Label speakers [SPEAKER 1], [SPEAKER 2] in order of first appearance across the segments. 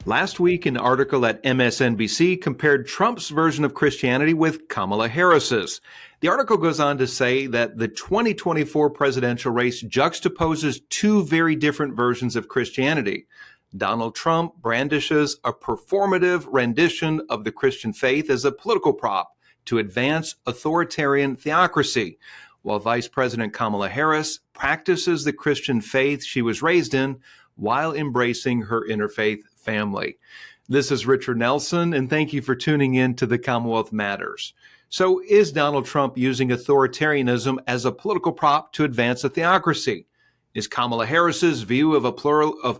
[SPEAKER 1] Last week, an article at MSNBC compared Trump's version of Christianity with Kamala Harris's. The article goes on to say that the 2024 presidential race juxtaposes two very different versions of Christianity. Donald Trump brandishes a performative rendition of the Christian faith as a political prop to advance authoritarian theocracy, while Vice President Kamala Harris practices the Christian faith she was raised in while embracing her interfaith family. This is Richard Nelson, and thank you for tuning in to the Commonwealth Matters. So, is Donald Trump using authoritarianism as a political prop to advance a theocracy? Is Kamala Harris's view of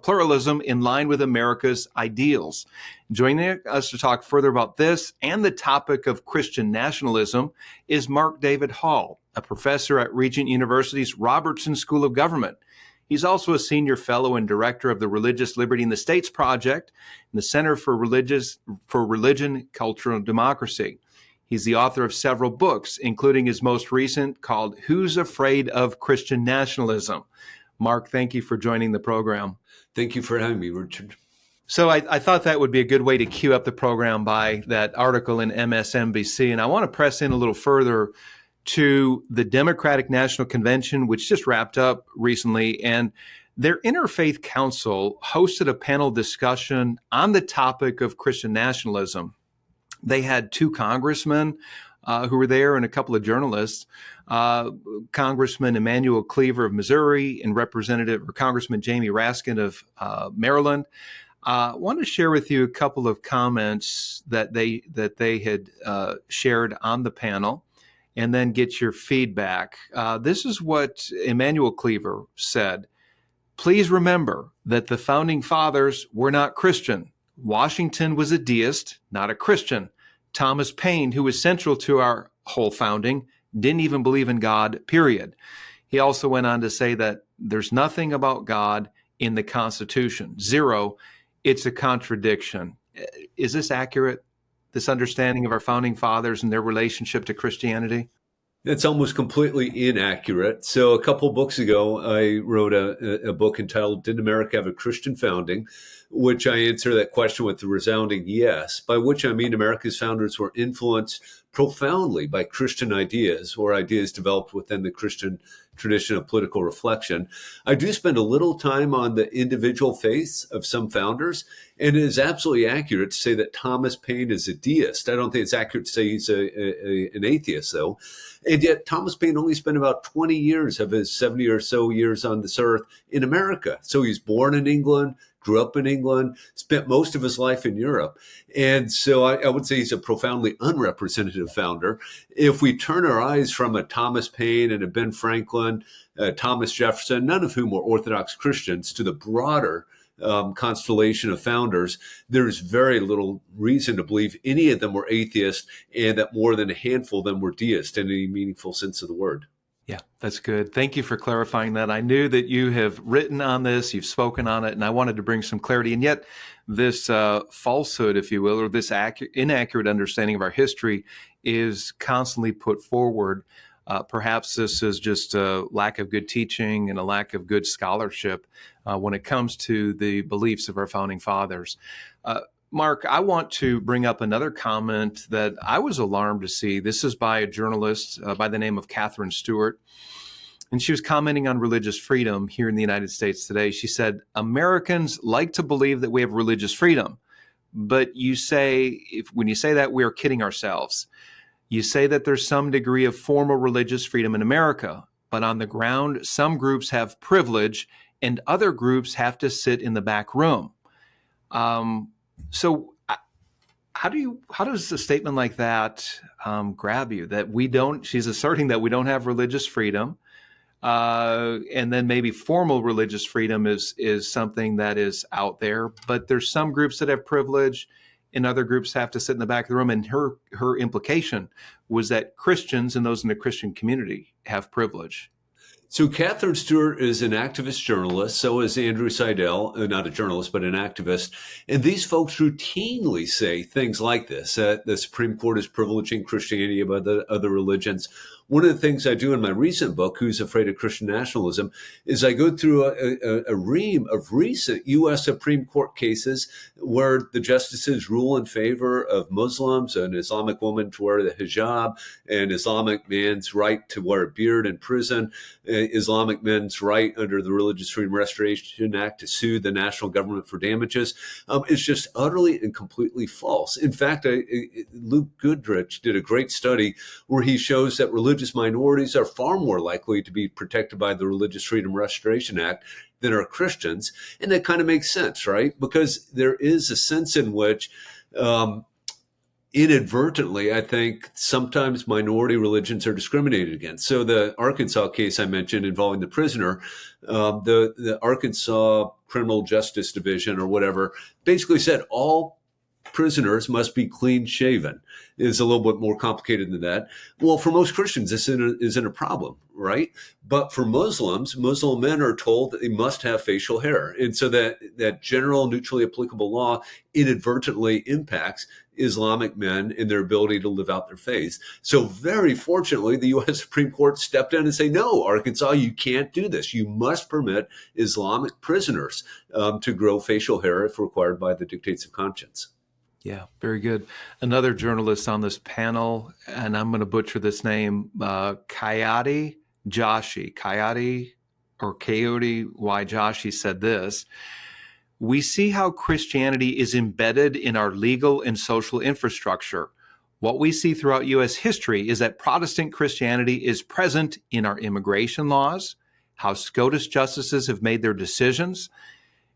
[SPEAKER 1] pluralism in line with America's ideals? Joining us to talk further about this and the topic of Christian nationalism is Mark David Hall, a professor at Regent University's Robertson School of Government. He's also a senior fellow and director of the Religious Liberty in the States Project and the Center for Religion, Culture, and Democracy. He's the author of several books, including his most recent called Who's Afraid of Christian Nationalism? Mark, thank you for joining the program.
[SPEAKER 2] Thank you for having me, Richard.
[SPEAKER 1] So I thought that would be a good way to cue up the program by that article in MSNBC. And I want to press in a little further to the Democratic National Convention, which just wrapped up recently, and their Interfaith Council hosted a panel discussion on the topic of Christian nationalism. They had two congressmen who were there and a couple of journalists, Congressman Emanuel Cleaver of Missouri and Congressman Jamie Raskin of Maryland. I want to share with you a couple of comments that they had shared on the panel, and then get your feedback. This is what Emanuel Cleaver said. Please remember that the founding fathers were not Christian. Washington was a deist, not a Christian. Thomas Paine, who was central to our whole founding, didn't even believe in God, period. He also went on to say that there's nothing about God in the Constitution. Zero. It's a contradiction. Is this accurate? This understanding of our founding fathers and their relationship to Christianity?
[SPEAKER 2] It's almost completely inaccurate. So a couple books ago, I wrote a book entitled, Did America Have a Christian Founding?, which I answer that question with a resounding yes, by which I mean America's founders were influenced profoundly by Christian ideas or ideas developed within the Christian tradition of political reflection. I do spend a little time on the individual faiths of some founders, and it is absolutely accurate to say that Thomas Paine is a deist. I don't think it's accurate to say he's an atheist, though. And yet Thomas Paine only spent about 20 years of his 70 or so years on this earth in America. So he's born in England, grew up in England, spent most of his life in Europe. And so I would say he's a profoundly unrepresentative founder. If we turn our eyes from a Thomas Paine and a Ben Franklin, Thomas Jefferson, none of whom were Orthodox Christians, to the broader constellation of founders, there's very little reason to believe any of them were atheists and that more than a handful of them were deists in any meaningful sense of the word.
[SPEAKER 1] Yeah, that's good. Thank you for clarifying that. I knew that you have written on this, you've spoken on it, and I wanted to bring some clarity. And yet this falsehood, if you will, or this inaccurate understanding of our history is constantly put forward. Perhaps this is just a lack of good teaching and a lack of good scholarship when it comes to the beliefs of our founding fathers. Mark, I want to bring up another comment that I was alarmed to see. This is by a journalist by the name of Catherine Stewart, and she was commenting on religious freedom here in the United States today. She said, Americans like to believe that we have religious freedom, but when you say that, we are kidding ourselves. You say that there's some degree of formal religious freedom in America, but on the ground, some groups have privilege and other groups have to sit in the back room. So how does a statement like that grab you? That she's asserting that we don't have religious freedom, and then maybe formal religious freedom is something that is out there, but there's some groups that have privilege and other groups have to sit in the back of the room. And her implication was that Christians and those in the Christian community have privilege.
[SPEAKER 2] So Catherine Stewart is an activist journalist. So is Andrew Seidel, not a journalist, but an activist. And these folks routinely say things like this, that the Supreme Court is privileging Christianity above the other religions. One of the things I do in my recent book, Who's Afraid of Christian Nationalism, is I go through a ream of recent U.S. Supreme Court cases where the justices rule in favor of Muslims, an Islamic woman to wear the hijab, an Islamic man's right to wear a beard in prison, Islamic men's right under the Religious Freedom Restoration Act to sue the national government for damages. It's just utterly and completely false. In fact, Luke Goodrich did a great study where he shows that religious minorities are far more likely to be protected by the Religious Freedom Restoration Act than are Christians. And that kind of makes sense, right? Because there is a sense in which inadvertently, I think sometimes minority religions are discriminated against. So the Arkansas case I mentioned involving the prisoner, the Arkansas Criminal Justice Division or whatever, basically said all prisoners must be clean shaven. It's a little bit more complicated than that. Well, for most Christians, this isn't a problem, right? But for Muslims, Muslim men are told that they must have facial hair. And so that general neutrally applicable law inadvertently impacts Islamic men in their ability to live out their faith. So very fortunately, the U.S. Supreme Court stepped in and say, no, Arkansas, you can't do this. You must permit Islamic prisoners to grow facial hair if required by the dictates of conscience.
[SPEAKER 1] Yeah, very good. Another journalist on this panel, and I'm going to butcher this name, Coyote Joshi Y. Joshi said this: "We see how Christianity is embedded in our legal and social infrastructure. What we see throughout U.S. history is that Protestant Christianity is present in our immigration laws, how SCOTUS justices have made their decisions."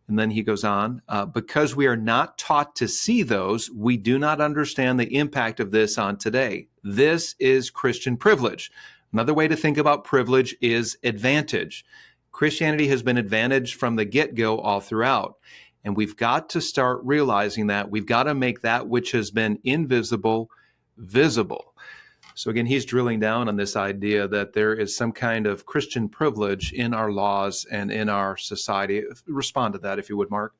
[SPEAKER 1] And then he goes on, because we are not taught to see those, we do not understand the impact of this on today. This is Christian privilege. Another way to think about privilege is advantage. Christianity has been advantaged from the get-go all throughout. And we've got to start realizing that. We've got to make that which has been invisible visible. So again, he's drilling down on this idea that there is some kind of Christian privilege in our laws and in our society. Respond to that, if you would, Mark.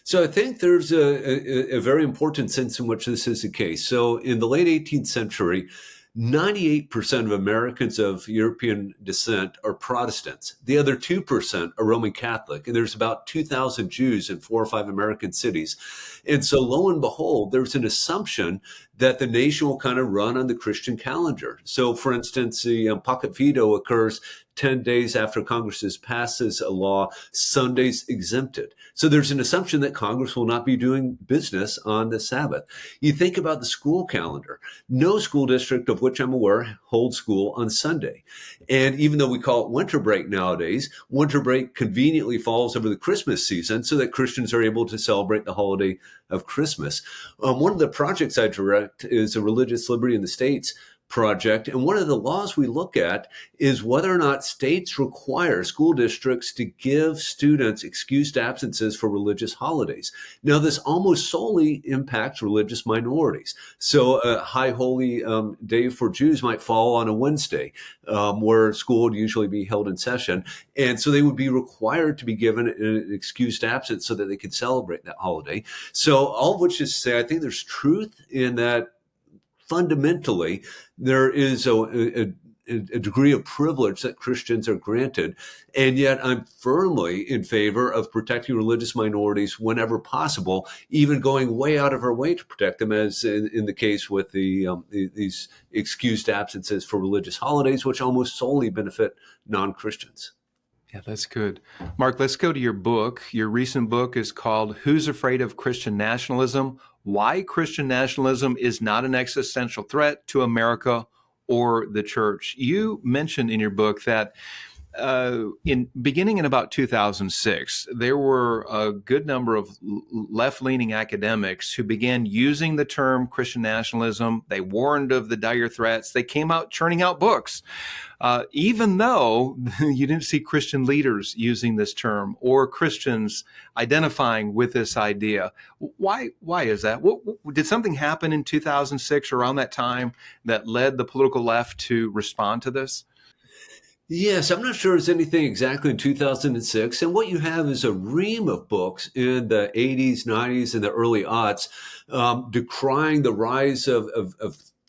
[SPEAKER 2] So I think there's a very important sense in which this is the case. So in the late 18th century, 98% of Americans of European descent are Protestants. The other 2% are Roman Catholic. And there's about 2,000 Jews in 4 or 5 American cities. And so lo and behold, there's an assumption that the nation will kind of run on the Christian calendar. So for instance, the pocket veto occurs 10 days after Congress passes a law, Sundays exempted. So there's an assumption that Congress will not be doing business on the Sabbath. You think about the school calendar. No school district of which I'm aware holds school on Sunday. And even though we call it winter break nowadays, winter break conveniently falls over the Christmas season so that Christians are able to celebrate the holiday of Christmas. One of the projects I direct is a Religious Liberty in the States project. And one of the laws we look at is whether or not states require school districts to give students excused absences for religious holidays. Now, this almost solely impacts religious minorities. So a high holy day for Jews might fall on a Wednesday, where school would usually be held in session. And so they would be required to be given an excused absence so that they could celebrate that holiday. So all of which is to say, I think there's truth in that. Fundamentally, there is a degree of privilege that Christians are granted. And yet I'm firmly in favor of protecting religious minorities whenever possible, even going way out of our way to protect them, as in the case with these excused absences for religious holidays, which almost solely benefit non-Christians.
[SPEAKER 1] Yeah, that's good. Mark, let's go to your book. Your recent book is called Who's Afraid of Christian Nationalism? Why Christian Nationalism is Not an Existential Threat to America or the Church. You mentioned in your book that beginning in about 2006, there were a good number of left-leaning academics who began using the term Christian nationalism. They warned of the dire threats. They came out churning out books, even though you didn't see Christian leaders using this term or Christians identifying with this idea. Why is that? Did something happen in 2006 around that time that led the political left to respond to this?
[SPEAKER 2] Yes, I'm not sure there's anything exactly in 2006. And what you have is a ream of books in the 80s, 90s, and the early aughts decrying the rise of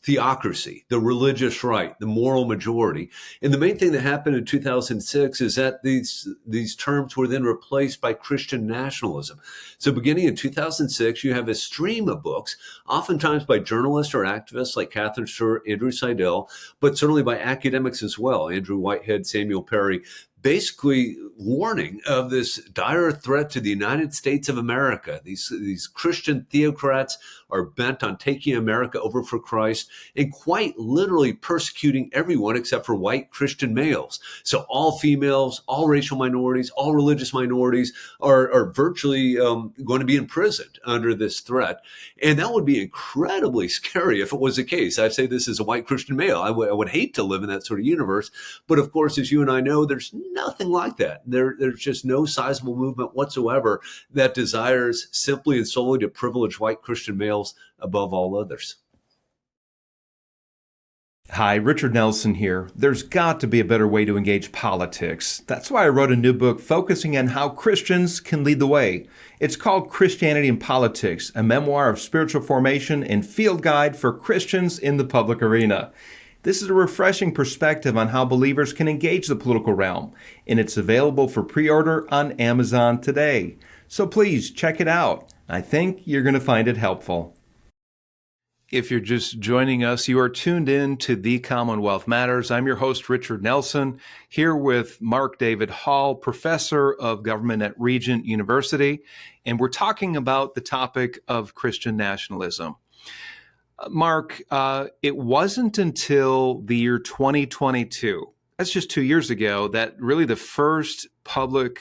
[SPEAKER 2] theocracy, the religious right, the moral majority. And the main thing that happened in 2006 is that these terms were then replaced by Christian nationalism. So beginning in 2006, you have a stream of books, oftentimes by journalists or activists like Catherine Stewart, Andrew Seidel, but certainly by academics as well, Andrew Whitehead, Samuel Perry, basically warning of this dire threat to the United States of America. These Christian theocrats are bent on taking America over for Christ and quite literally persecuting everyone except for white Christian males. So all females, all racial minorities, all religious minorities are virtually going to be imprisoned under this threat. And that would be incredibly scary if it was the case. I say this as a white Christian male. I would hate to live in that sort of universe. But of course, as you and I know, there's nothing like that. There's just no sizable movement whatsoever that desires simply and solely to privilege white Christian males above all others.
[SPEAKER 1] Hi, Richard Nelson here. There's got to be a better way to engage politics. That's why I wrote a new book focusing on how Christians can lead the way. It's called Christianity and Politics, a memoir of spiritual formation and field guide for Christians in the public arena. This is a refreshing perspective on how believers can engage the political realm, and it's available for pre-order on Amazon today. So please check it out. I think you're going to find it helpful. If you're just joining us, you are tuned in to The Commonwealth Matters. I'm your host, Richard Nelson, here with Mark David Hall, professor of government at Regent University, and we're talking about the topic of Christian nationalism. Mark, it wasn't until the year 2022, that's just 2 years ago, that really the first public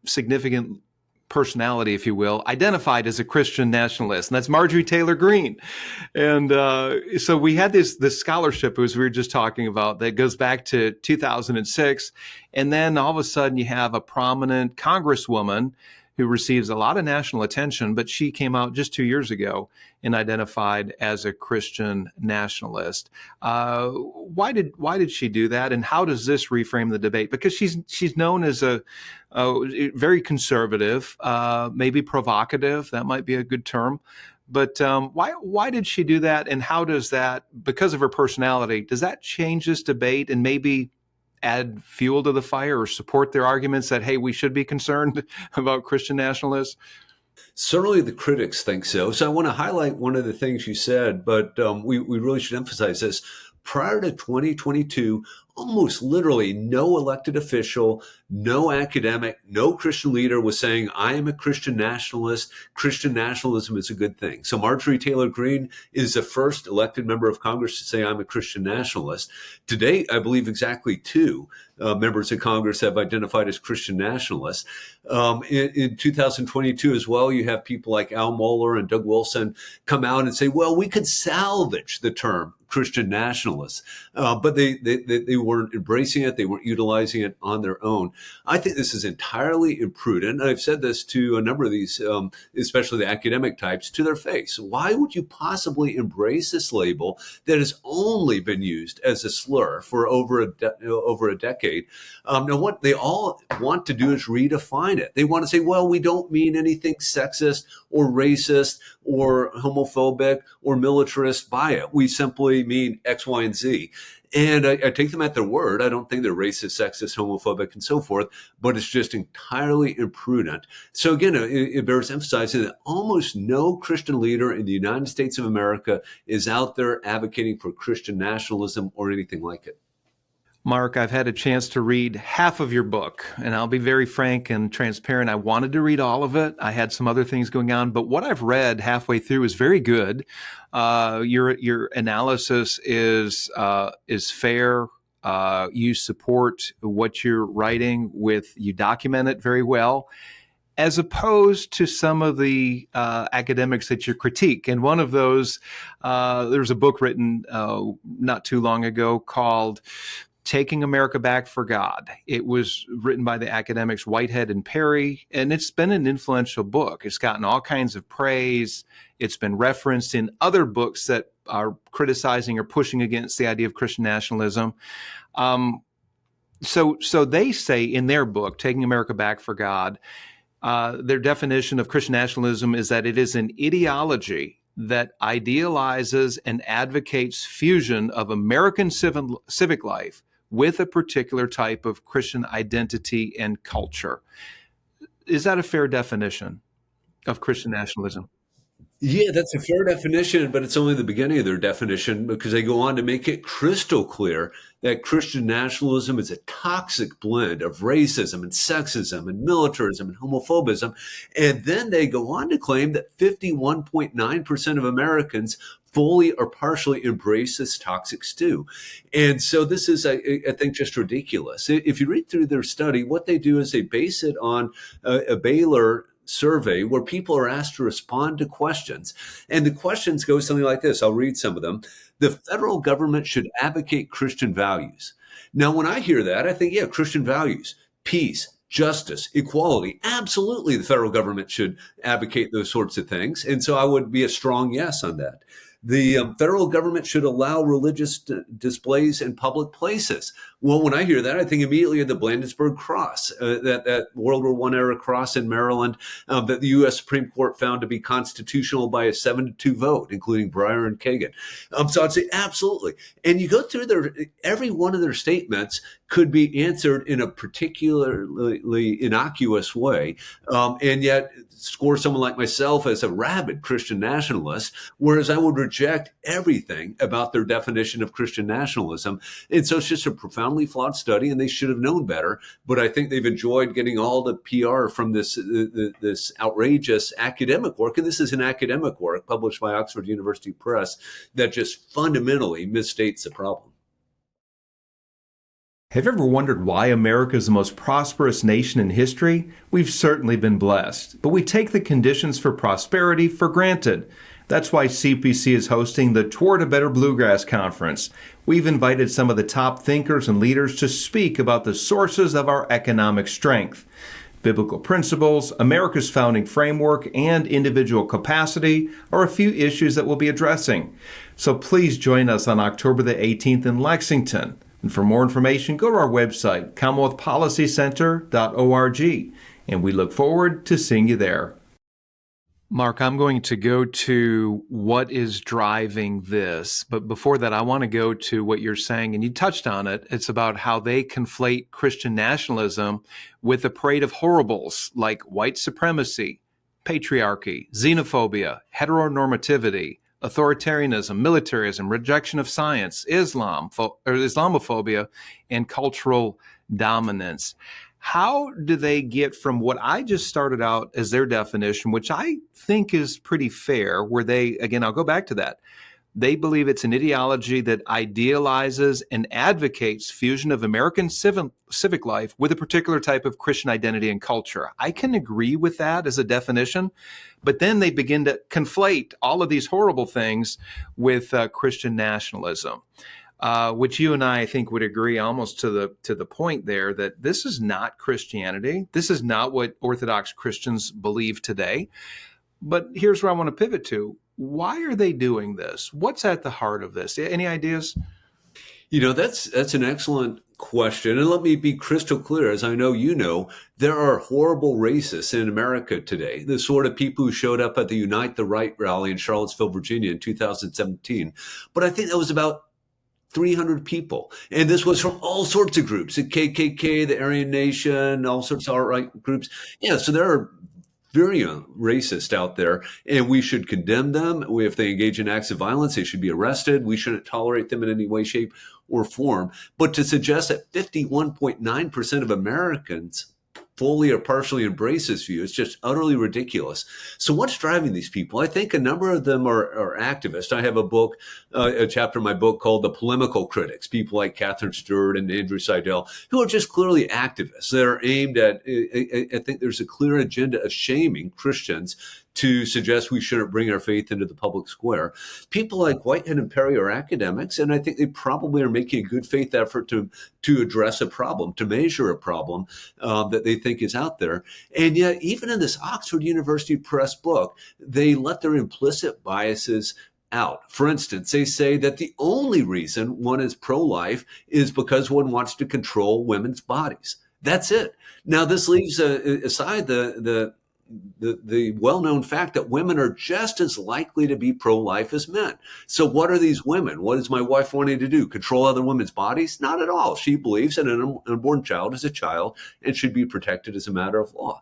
[SPEAKER 1] significant personality, if you will, identified as a Christian nationalist, and that's Marjorie Taylor Greene. And so we had this scholarship, as we were just talking about, that goes back to 2006, and then all of a sudden you have a prominent congresswoman who receives a lot of national attention, but she came out just 2 years ago and identified as a Christian nationalist. Why did she do that, and how does this reframe the debate? Because she's known as a very conservative, maybe provocative. That might be a good term. But why did she do that, and how does that, because of her personality, does that change this debate and maybe add fuel to the fire or support their arguments that, hey, we should be concerned about Christian nationalists?
[SPEAKER 2] Certainly the critics think so. So I want to highlight one of the things you said, but we really should emphasize this. Prior to 2022, almost literally no elected official, no academic, no Christian leader was saying, I am a Christian nationalist. Christian nationalism is a good thing. So Marjorie Taylor Greene is the first elected member of Congress to say, I'm a Christian nationalist. To date, I believe exactly two members of Congress have identified as Christian nationalists. In 2022 as well, you have people like Al Mohler and Doug Wilson come out and say, well, we could salvage the term Christian nationalists, but they weren't embracing it. They weren't utilizing it on their own. I think this is entirely imprudent. And I've said this to a number of these, especially the academic types, to their face. Why would you possibly embrace this label that has only been used as a slur for over a decade? Now, what they all want to do is redefine it. They want to say, well, we don't mean anything sexist or racist or homophobic or militarist by it. We simply mean X, Y, and Z. And I take them at their word. I don't think they're racist, sexist, homophobic, and so forth, but it's just entirely imprudent. So again, it bears emphasizing that almost no Christian leader in the United States of America is out there advocating for Christian nationalism or anything like it.
[SPEAKER 1] Mark, I've had a chance to read half of your book, and I'll be very frank and transparent. I wanted to read all of it. I had some other things going on, but what I've read halfway through is very good. Your analysis is fair. You support what you're writing you document it very well, as opposed to some of the academics that you critique. And one of those, there's a book written not too long ago called Taking America Back for God. It was written by the academics Whitehead and Perry, and it's been an influential book. It's gotten all kinds of praise. It's been referenced in other books that are criticizing or pushing against the idea of Christian nationalism. So they say in their book, Taking America Back for God, their definition of Christian nationalism is that it is an ideology that idealizes and advocates fusion of American civic life with a particular type of Christian identity and culture. Is that a fair definition of Christian nationalism?
[SPEAKER 2] Yeah, that's a fair definition, but it's only the beginning of their definition because they go on to make it crystal clear that Christian nationalism is a toxic blend of racism and sexism and militarism and homophobism. And then they go on to claim that 51.9% of Americans fully or partially embrace this toxic stew. And so this is, I think, just ridiculous. If you read through their study, what they do is they base it on a Baylor survey where people are asked to respond to questions. And the questions go something like this. I'll read some of them. The federal government should advocate Christian values. Now, when I hear that, I think, yeah, Christian values, peace, justice, equality. Absolutely, the federal government should advocate those sorts of things. And so I would be a strong yes on that. The federal government should allow religious displays in public places. Well, when I hear that, I think immediately of the Bladensburg Cross, that World War I era cross in Maryland that the U.S. Supreme Court found to be constitutional by a 7-2 vote, including Breyer and Kagan. So I'd say absolutely. And you go through every one of their statements could be answered in a particularly innocuous way, and yet score someone like myself as a rabid Christian nationalist, whereas I would reject everything about their definition of Christian nationalism. And so it's just a profoundly flawed study, and they should have known better. But I think they've enjoyed getting all the PR from this outrageous academic work. And this is an academic work published by Oxford University Press that just fundamentally misstates the problem.
[SPEAKER 1] Have you ever wondered why America is the most prosperous nation in history? We've certainly been blessed, but we take the conditions for prosperity for granted. That's why CPC is hosting the Toward a Better Bluegrass Conference. We've invited some of the top thinkers and leaders to speak about the sources of our economic strength. Biblical principles, America's founding framework, and individual capacity are a few issues that we'll be addressing. So please join us on October the 18th in Lexington. And for more information, go to our website, commonwealthpolicycenter.org, and we look forward to seeing you there. Mark, I'm going to go to what is driving this, but before that, I want to go to what you're saying, and you touched on it. It's about how they conflate Christian nationalism with a parade of horribles like white supremacy, patriarchy, xenophobia, heteronormativity, authoritarianism, militarism, rejection of science, Islamophobia, and cultural dominance. How do they get from what I just started out as their definition, which I think is pretty fair, where they, again, I'll go back to that. They believe it's an ideology that idealizes and advocates fusion of American civic life with a particular type of Christian identity and culture. I can agree with that as a definition, but then they begin to conflate all of these horrible things with Christian nationalism, which you and I think would agree almost to the point there that this is not Christianity. This is not what Orthodox Christians believe today. But here's where I want to pivot to. Why are they doing this? What's at the heart of this? Any ideas?
[SPEAKER 2] You know, that's an excellent question. And let me be crystal clear. As I know you know, there are horrible racists in America today, the sort of people who showed up at the Unite the Right rally in Charlottesville, Virginia in 2017. But I think that was about 300 people. And this was from all sorts of groups, the KKK, the Aryan Nation, all sorts of alt-right groups. Yeah, so there are virulent racists out there, and we should condemn them. If they engage in acts of violence, they should be arrested. We shouldn't tolerate them in any way, shape, or form. But to suggest that 51.9% of Americans fully or partially embrace this view is just utterly ridiculous. So what's driving these people? I think a number of them are activists. I have a book, a chapter in my book called The Polemical Critics, people like Catherine Stewart and Andrew Seidel, who are just clearly activists. They're aimed at, I think there's a clear agenda of shaming Christians to suggest we shouldn't bring our faith into the public square. People like Whitehead and Perry are academics, and I think they probably are making a good faith effort to address a problem, to measure a problem that they think is out there. And yet, even in this Oxford University Press book, they let their implicit biases out. For instance, they say that the only reason one is pro-life is because one wants to control women's bodies. That's it. Now, this leaves aside the the well-known fact that women are just as likely to be pro-life as men. So what are these women? What is my wife wanting to do? Control other women's bodies? Not at all. She believes that an unborn child is a child and should be protected as a matter of law.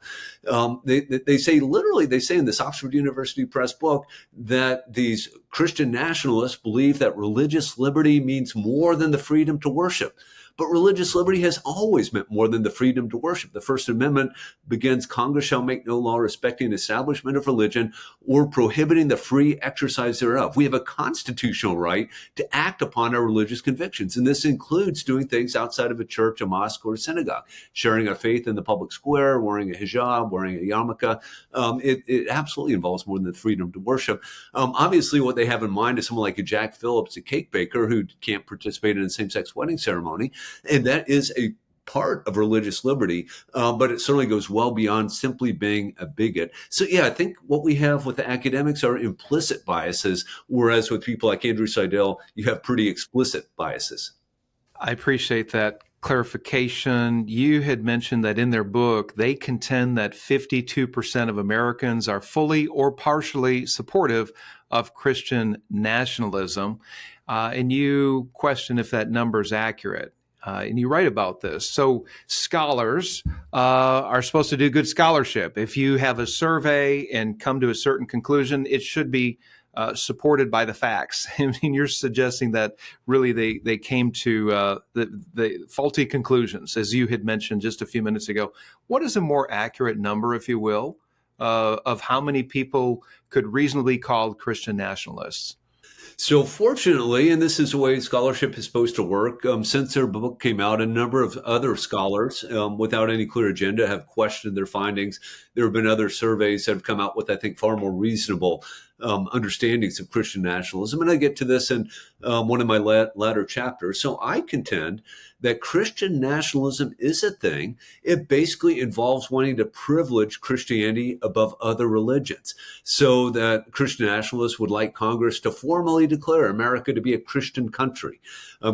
[SPEAKER 2] They say in this Oxford University Press book that these Christian nationalists believe that religious liberty means more than the freedom to worship. But religious liberty has always meant more than the freedom to worship. The First Amendment begins, Congress shall make no law respecting the establishment of religion or prohibiting the free exercise thereof. We have a constitutional right to act upon our religious convictions. And this includes doing things outside of a church, a mosque, or a synagogue, sharing our faith in the public square, wearing a hijab, wearing a yarmulke. It absolutely involves more than the freedom to worship. Obviously, what they have in mind is someone like a Jack Phillips, a cake baker who can't participate in a same-sex wedding ceremony. And that is a part of religious liberty, but it certainly goes well beyond simply being a bigot. So, yeah, I think what we have with the academics are implicit biases, whereas with people like Andrew Seidel, you have pretty explicit biases.
[SPEAKER 1] I appreciate that clarification. You had mentioned that in their book, they contend that 52% of Americans are fully or partially supportive of Christian nationalism. And you question if that number is accurate. And you write about this. So scholars are supposed to do good scholarship. If you have a survey and come to a certain conclusion, it should be supported by the facts. I mean, you're suggesting that really they came to the faulty conclusions, as you had mentioned just a few minutes ago. What is a more accurate number, if you will, of how many people could reasonably be called Christian nationalists?
[SPEAKER 2] So fortunately, and this is the way scholarship is supposed to work, since their book came out, a number of other scholars without any clear agenda have questioned their findings. There have been other surveys that have come out with, I think, far more reasonable understandings of Christian nationalism. And I get to this in one of my latter chapters. So I contend that Christian nationalism is a thing. It basically involves wanting to privilege Christianity above other religions, so that Christian nationalists would like Congress to formally declare America to be a Christian country.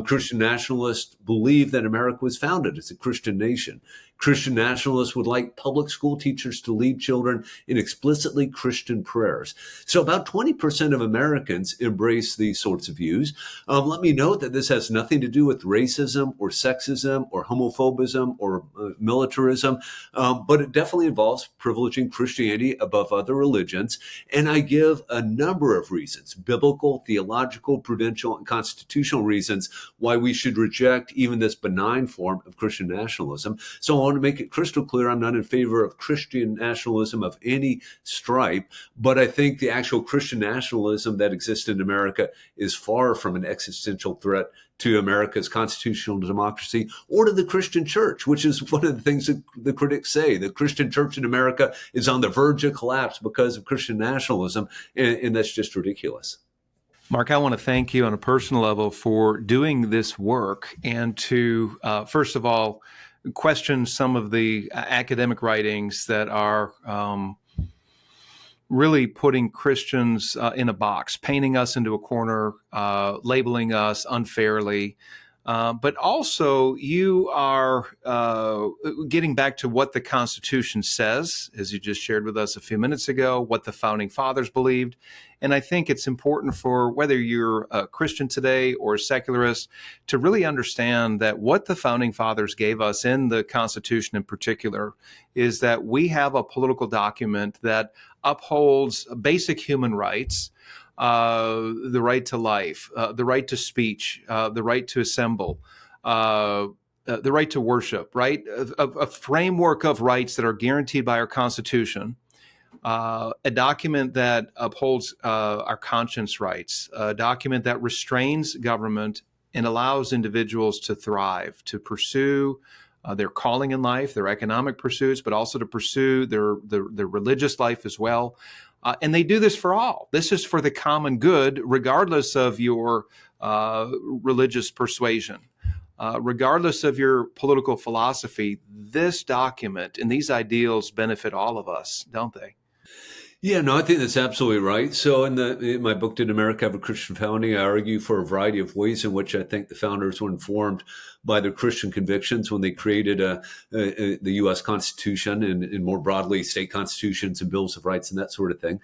[SPEAKER 2] Christian nationalists believe that America was founded as a Christian nation. Christian nationalists would like public school teachers to lead children in explicitly Christian prayers. So about 20% of Americans embrace these sorts of views. Let me note that this has nothing to do with racism or sexism or homophobism or militarism, but it definitely involves privileging Christianity above other religions. And I give a number of reasons, biblical, theological, prudential, and constitutional reasons why we should reject even this benign form of Christian nationalism. So I want to make it crystal clear, I'm not in favor of Christian nationalism of any stripe, but I think the actual Christian nationalism that exists in America is far from an existential threat to America's constitutional democracy or to the Christian church, which is one of the things that the critics say. The Christian church in America is on the verge of collapse because of Christian nationalism, and that's just ridiculous.
[SPEAKER 1] Mark, I want to thank you on a personal level for doing this work and to, first of all, question some of the academic writings that are really putting Christians in a box, painting us into a corner, labeling us unfairly. But also, you are getting back to what the Constitution says, as you just shared with us a few minutes ago, what the Founding Fathers believed. And I think it's important for whether you're a Christian today or a secularist to really understand that what the Founding Fathers gave us in the Constitution in particular is that we have a political document that upholds basic human rights, the right to life, the right to speech, the right to assemble, the right to worship, right? A framework of rights that are guaranteed by our Constitution, a document that upholds our conscience rights, a document that restrains government and allows individuals to thrive, to pursue their calling in life, their economic pursuits, but also to pursue their religious life as well. And they do this for all. This is for the common good, regardless of your religious persuasion, regardless of your political philosophy. This document and these ideals benefit all of us, don't they?
[SPEAKER 2] Yeah, no, I think that's absolutely right. So in my book, Did America Have a Christian Founding? I argue for a variety of ways in which I think the founders were informed by their Christian convictions when they created the U.S. Constitution and more broadly state constitutions and bills of rights and that sort of thing.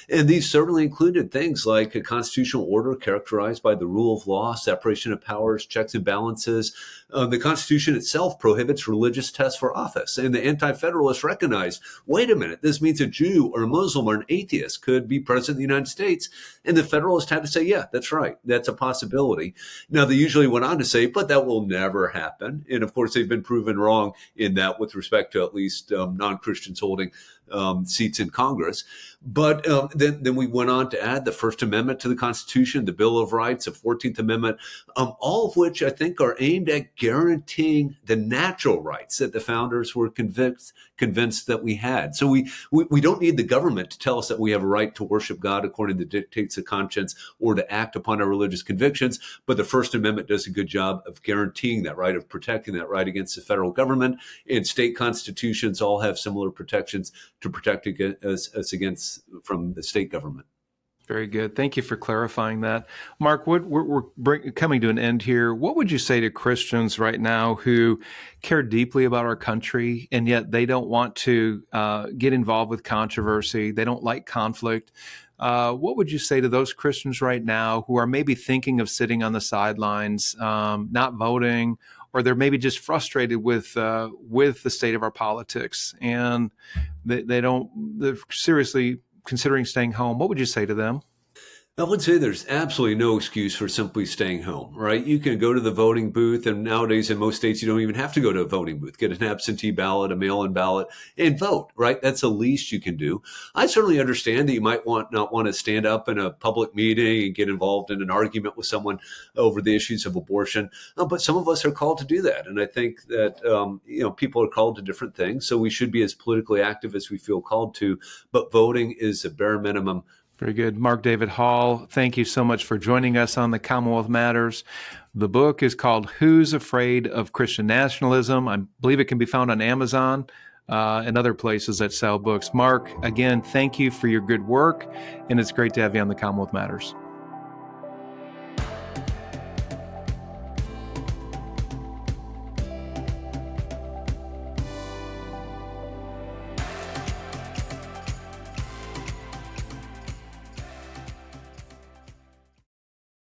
[SPEAKER 2] And these certainly included things like a constitutional order characterized by the rule of law, separation of powers, checks and balances. The Constitution itself prohibits religious tests for office. And the Anti-Federalists recognized, wait a minute, this means a Jew or a Muslim or an atheist could be president of the United States. And the Federalists had to say, yeah, that's right. That's a possibility. Now, they usually went on to say, but that will never happen. And of course, they've been proven wrong in that with respect to at least non-Christians holding seats in Congress. But then we went on to add the First Amendment to the Constitution, the Bill of Rights, the 14th Amendment, all of which I think are aimed at guaranteeing the natural rights that the founders were convinced that we had. So we don't need the government to tell us that we have a right to worship God according to the dictates of conscience or to act upon our religious convictions. But the First Amendment does a good job of guaranteeing that right, of protecting that right against the federal government. And state constitutions all have similar protections to protect us against from the state government.
[SPEAKER 1] Very good. Thank you for clarifying that. Mark, we're coming to an end here. What would you say to Christians right now who care deeply about our country, and yet they don't want to get involved with controversy? They don't like conflict. What would you say to those Christians right now who are maybe thinking of sitting on the sidelines, not voting, or they're maybe just frustrated with the state of our politics, and they're seriously considering staying home? What would you say to them?
[SPEAKER 2] I would say there's absolutely no excuse for simply staying home, right? You can go to the voting booth, and nowadays in most states, you don't even have to go to a voting booth. Get an absentee ballot, a mail-in ballot, and vote, right? That's the least you can do. I certainly understand that you might not want to stand up in a public meeting and get involved in an argument with someone over the issues of abortion, but some of us are called to do that. And I think that, people are called to different things, so we should be as politically active as we feel called to, but voting is a bare minimum.
[SPEAKER 1] Very good. Mark David Hall, thank you so much for joining us on the Commonwealth Matters. The book is called Who's Afraid of Christian Nationalism? I believe it can be found on Amazon and other places that sell books. Mark, again, thank you for your good work, and it's great to have you on the Commonwealth Matters.